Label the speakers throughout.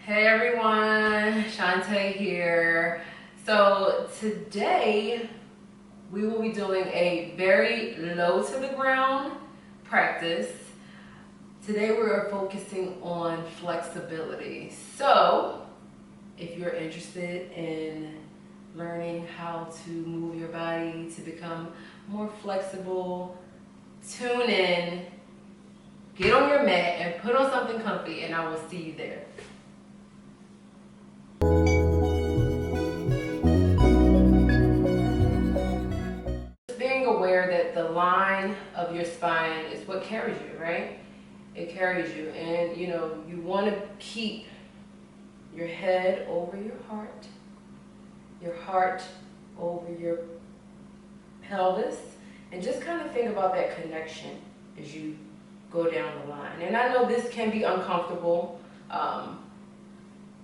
Speaker 1: Hey everyone, Shantae here. So today we will be doing a very low to the ground practice. Today we are focusing on flexibility. So if you're interested in learning how to move your body to become more flexible, tune in, get on your mat and put on something comfy, and I will see you there. Being aware that the line of your spine is what carries you, right? It carries you, and you want to keep your head over your heart over your pelvis, and just kind of think about that connection as you go down the line. And I know this can be uncomfortable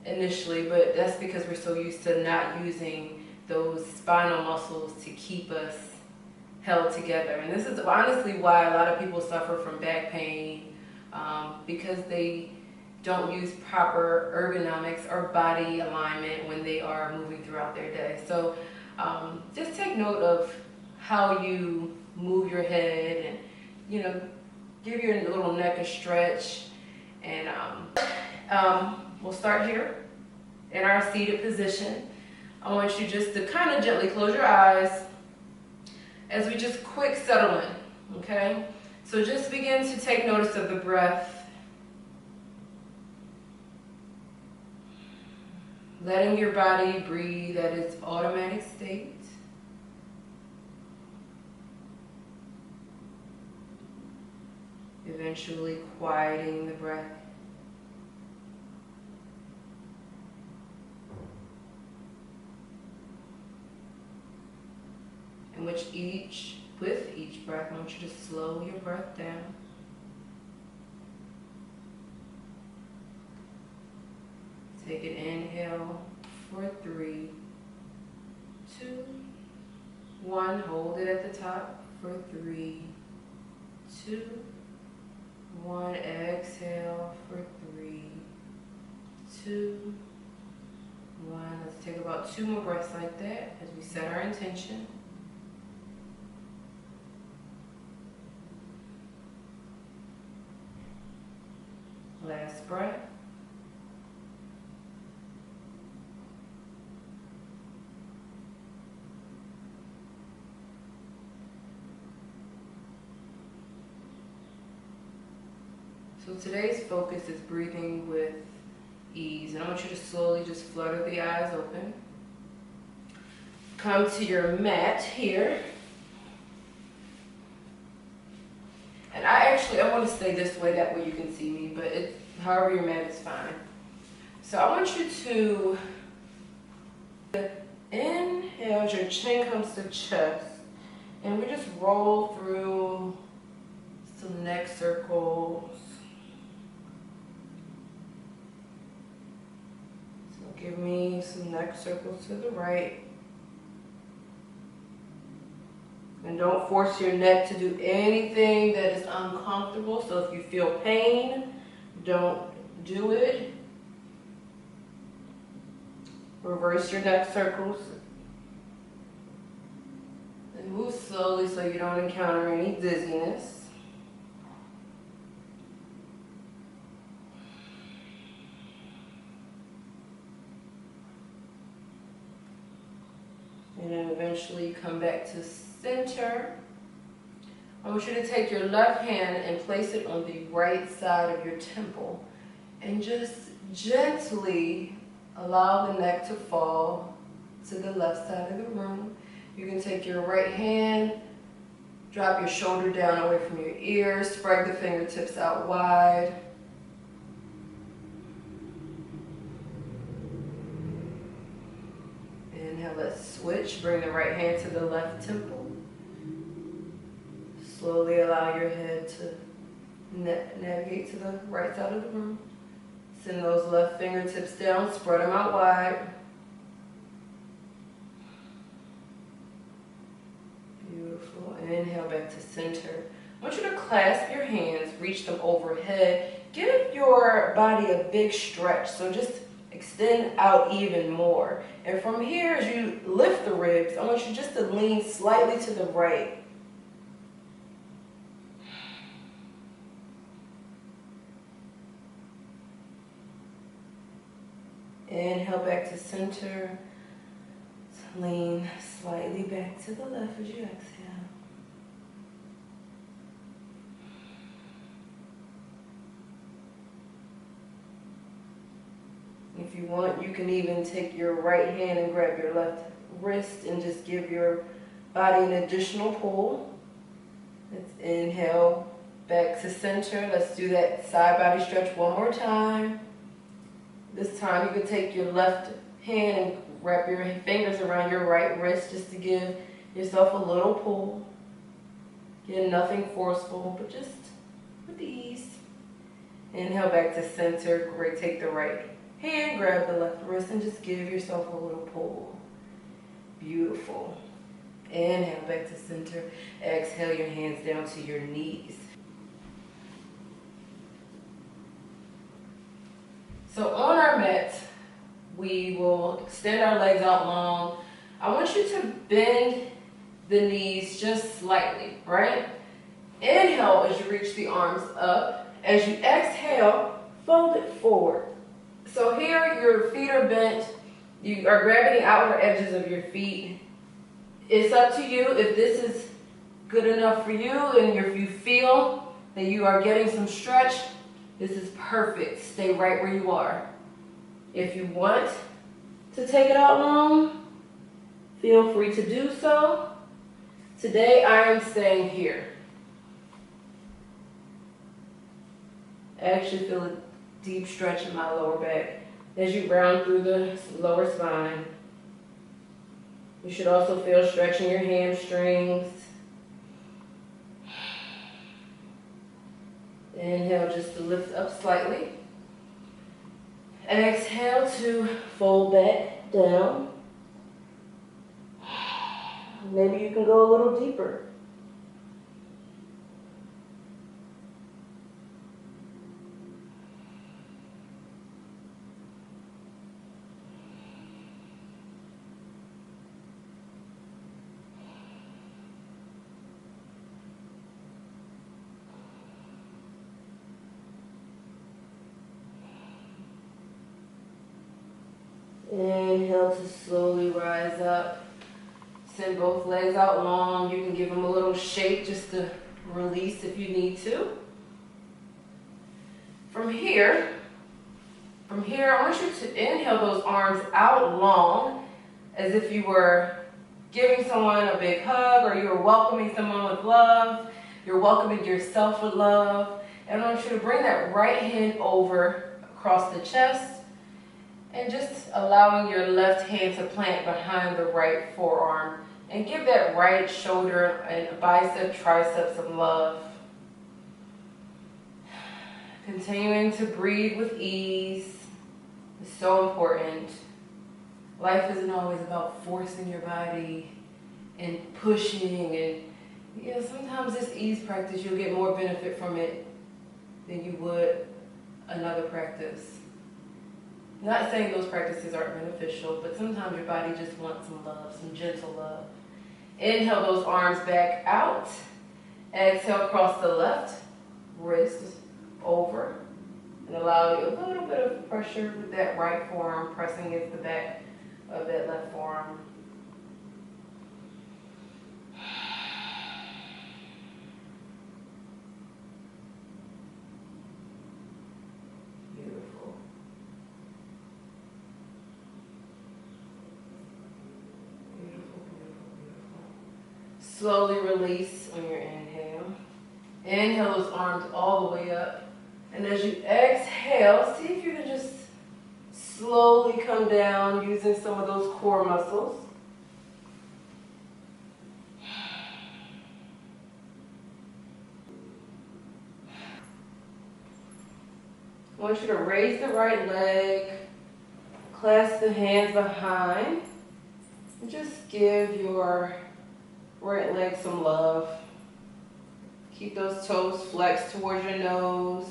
Speaker 1: initially, but that's because we're so used to not using those spinal muscles to keep us held together. And this is honestly why a lot of people suffer from back pain, because they don't use proper ergonomics or body alignment when they are moving throughout their day. So just take note of how you move your head, and give your little neck a stretch. And we'll start here in our seated position. I want you just to kind of gently close your eyes as we just quick settle in, okay? So just begin to take notice of the breath. Letting your body breathe at its automatic state. Eventually quieting the breath. And with each breath, I want you to slow your breath down. Take an inhale for 3, 2, 1. Hold it at the top for 3, 2, 1. Exhale for 3, 2, 1. Let's take about 2 more breaths like that as we set our intention. Last breath. So today's focus is breathing with ease. And I want you to slowly just flutter the eyes open. Come to your mat here. And I want to stay this way, that way you can see me, but however your mat is fine. So I want you to inhale as your chin comes to chest, and we just roll through some neck circles. So give me some neck circles to the right. And don't force your neck to do anything that is uncomfortable. So if you feel pain, don't do it. Reverse your neck circles. And move slowly so you don't encounter any dizziness. And then eventually come back to center. I want you to take your left hand and place it on the right side of your temple, and just gently allow the neck to fall to the left side of the room. You can take your right hand, drop your shoulder down away from your ears, spread the fingertips out wide. Inhale, let's switch. Bring the right hand to the left temple. Slowly allow your head to navigate to the right side of the room. Send those left fingertips down, spread them out wide. Beautiful. And inhale back to center. I want you to clasp your hands, reach them overhead, give your body a big stretch. So just extend out even more. And from here, as you lift the ribs, I want you just to lean slightly to the right. Inhale back to center. Lean slightly back to the left as you exhale. If you want, you can even take your right hand and grab your left wrist and just give your body an additional pull. Let's inhale back to center. Let's do that side body stretch one more time. This time you can take your left hand and wrap your fingers around your right wrist just to give yourself a little pull. Again, nothing forceful, but just with ease. Inhale back to center. Great. Take the right hand, grab the left wrist, and just give yourself a little pull. Beautiful. Inhale back to center. Exhale your hands down to your knees. So on our mat, we will extend our legs out long. I want you to bend the knees just slightly, right? Inhale as you reach the arms up. As you exhale, fold it forward. So here your feet are bent. You are grabbing the outer edges of your feet. It's up to you if this is good enough for you, and if you feel that you are getting some stretch, this is perfect. Stay right where you are. If you want to take it out long, feel free to do so. Today I am staying here. I actually feel a deep stretch in my lower back as you round through the lower spine. You should also feel stretch in your hamstrings. Inhale just to lift up slightly. Exhale to fold back down. Maybe you can go a little deeper. Inhale to slowly rise up. Send both legs out long. You can give them a little shake just to release if you need to. From here, I want you to inhale those arms out long as if you were giving someone a big hug, or you were welcoming someone with love. You're welcoming yourself with love. And I want you to bring that right hand over across the chest, and just allowing your left hand to plant behind the right forearm. And give that right shoulder and bicep, tricep some love. Continuing to breathe with ease is so important. Life isn't always about forcing your body and pushing. And sometimes this ease practice, you'll get more benefit from it than you would another practice. Not saying those practices aren't beneficial, but sometimes your body just wants some love, some gentle love. Inhale those arms back out. Exhale, cross the left wrist over. And allow you a little bit of pressure with that right forearm pressing against the back of that left forearm. Slowly release on your inhale. Inhale those arms all the way up. And as you exhale, see if you can just slowly come down using some of those core muscles. I want you to raise the right leg, clasp the hands behind, and just give your right leg some love. Keep those toes flexed towards your nose.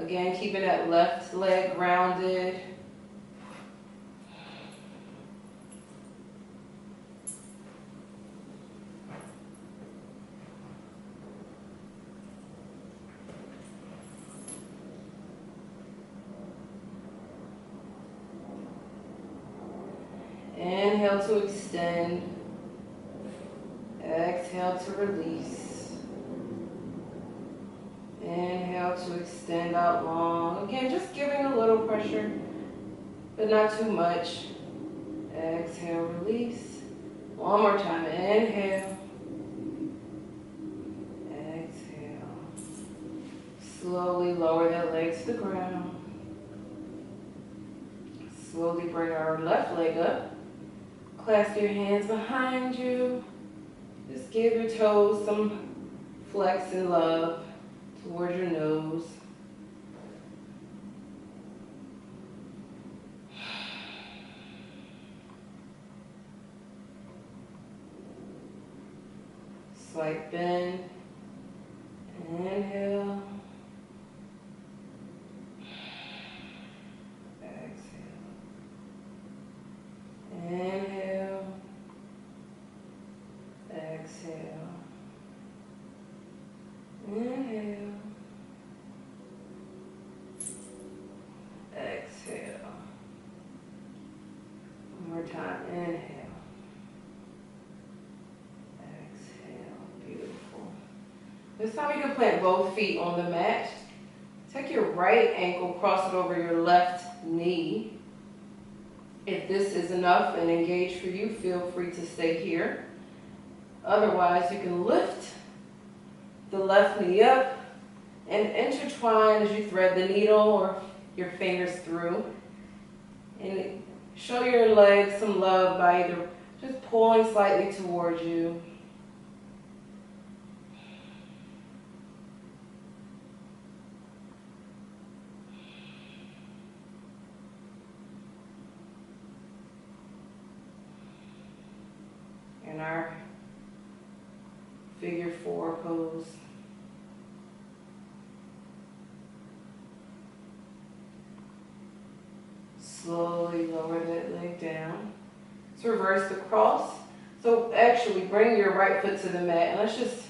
Speaker 1: Again, keeping that left leg grounded. Inhale to extend. Exhale to release. Inhale to extend out long. Again, just giving a little pressure, but not too much. Exhale, release. One more time. Inhale. Exhale. Slowly lower that leg to the ground. Slowly bring our left leg up. Clasp your hands behind you. Just give your toes some flex and love towards your nose. Slight bend. Inhale. Exhale. Inhale. Exhale. Inhale. Exhale. One more time. Inhale. Exhale. Beautiful. This time you can plant both feet on the mat. Take your right ankle, cross it over your left knee. If this is enough and engaged for you, feel free to stay here. Otherwise, you can lift the left knee up and intertwine as you thread the needle or your fingers through. And show your legs some love by either just pulling slightly towards you. In our figure 4 pose. Slowly lower that leg down. Let's reverse the cross. So actually bring your right foot to the mat and let's just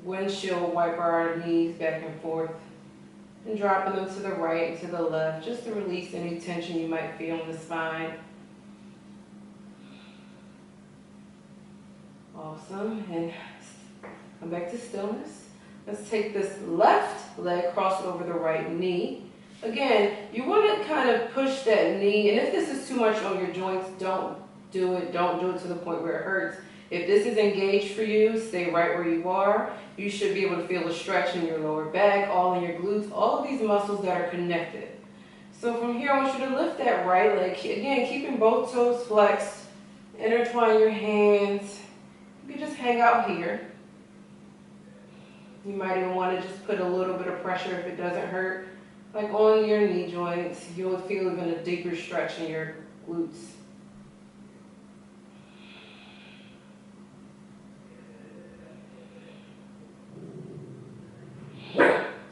Speaker 1: windshield wipe our knees back and forth and dropping them to the right and to the left just to release any tension you might feel in the spine. Awesome, and come back to stillness. Let's take this left leg, cross it over the right knee. Again, you want to kind of push that knee, and if this is too much on your joints, don't do it. Don't do it to the point where it hurts. If this is engaged for you, stay right where you are. You should be able to feel a stretch in your lower back, all in your glutes, all of these muscles that are connected. So from here, I want you to lift that right leg. Again, keeping both toes flexed. Intertwine your hands. You can just hang out here. You might even want to just put a little bit of pressure if it doesn't hurt, like on your knee joints. You'll feel even a deeper stretch in your glutes.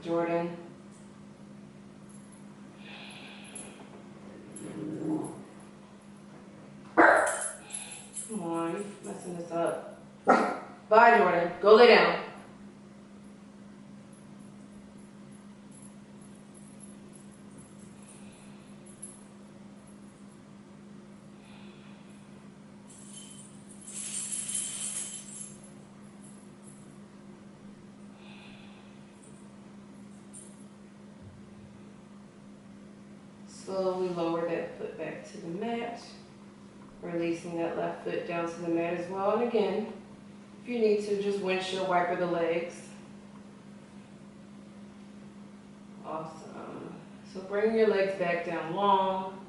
Speaker 1: Jordan. Come on, you're messing this up. Bye, Jordan. Go lay down. Slowly lower that foot back to the mat, releasing that left foot down to the mat as well. And again, if you need to, just windshield wiper the legs. Awesome. So bring your legs back down long.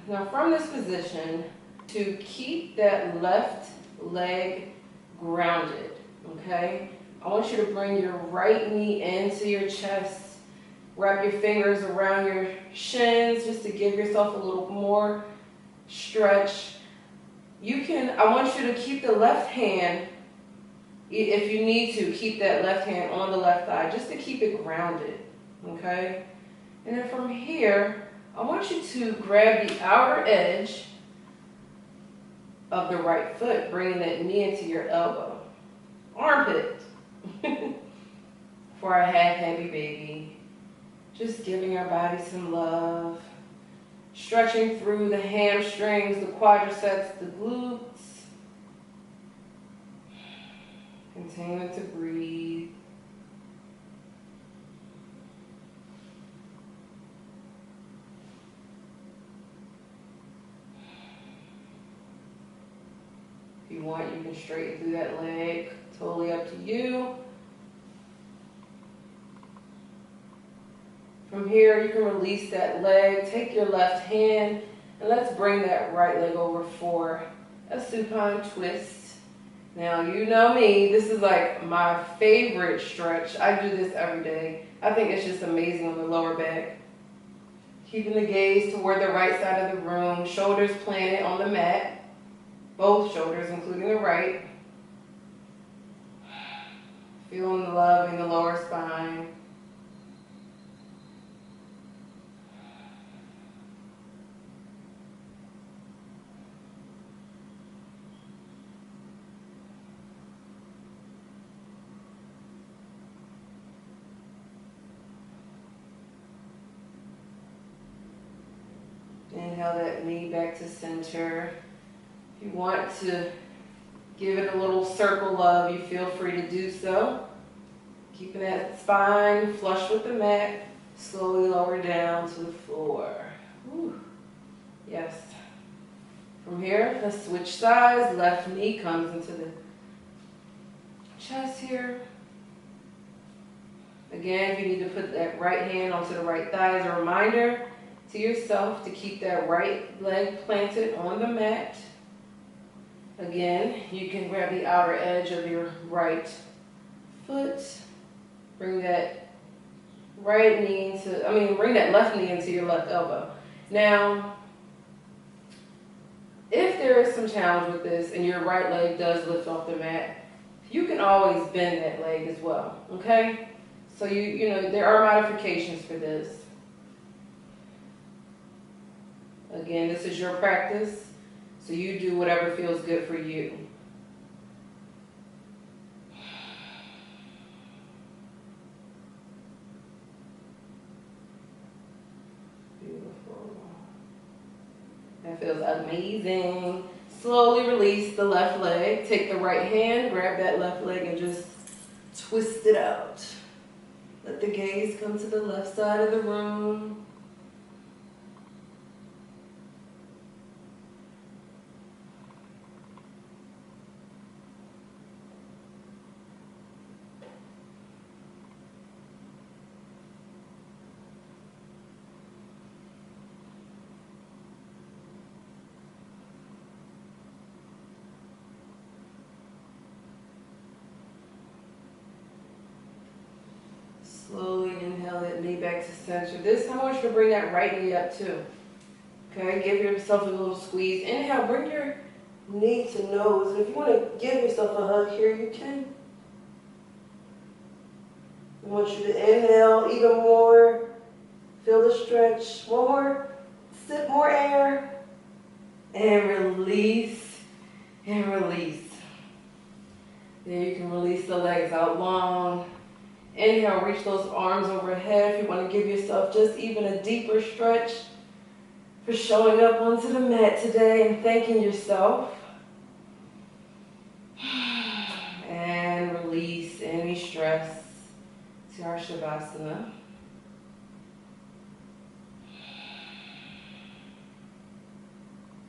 Speaker 1: Now from this position, to keep that left leg grounded, okay? I want you to bring your right knee into your chest. Wrap your fingers around your shins just to give yourself a little more stretch. I want you to keep the left hand If you need to, keep that left hand on the left thigh just to keep it grounded, okay? And then from here, I want you to grab the outer edge of the right foot, bringing that knee into your elbow. Armpit. For our half heavy baby. Just giving our body some love. Stretching through the hamstrings, the quadriceps, the glutes. Continue to breathe. If you want, you can straighten through that leg. Totally up to you. From here, you can release that leg. Take your left hand and let's bring that right leg over for a supine twist. Now, you know me, this is like my favorite stretch. I do this every day. I think it's just amazing on the lower back. Keeping the gaze toward the right side of the room, shoulders planted on the mat. Both shoulders, including the right. Feeling the love in the lower spine. Inhale that knee back to center. If you want to give it a little circle love, you feel free to do so. Keeping that spine flush with the mat. Slowly lower down to the floor. Whew. Yes. From here, let's switch sides. Left knee comes into the chest here. Again, if you need to put that right hand onto the right thigh as a reminder to yourself to keep that right leg planted on the mat. Again, you can grab the outer edge of your right foot. Bring that bring that left knee into your left elbow. Now, if there is some challenge with this and your right leg does lift off the mat, you can always bend that leg as well, okay? So you know, there are modifications for this. Again, this is your practice, so you do whatever feels good for you. Beautiful. That feels amazing. Slowly release the left leg. Take the right hand, grab that left leg and just twist it out. Let the gaze come to the left side of the room. Slowly inhale that knee back to center. This time I want you to bring that right knee up too. Okay, give yourself a little squeeze. Inhale, bring your knee to nose. And if you want to give yourself a hug here, you can. I want you to inhale even more. Feel the stretch. One more. Sip more air. And release. And release. Then you can release the legs out long. Inhale, reach those arms overhead if you want to give yourself just even a deeper stretch for showing up onto the mat today and thanking yourself. And release any stress to our Shavasana.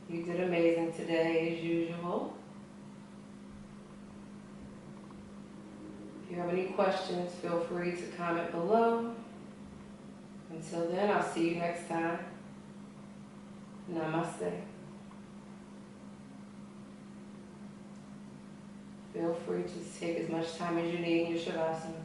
Speaker 1: You did amazing today as usual. If you have any questions, feel free to comment below. Until then, I'll see you next time. Namaste. Feel free to take as much time as you need in your Shavasana.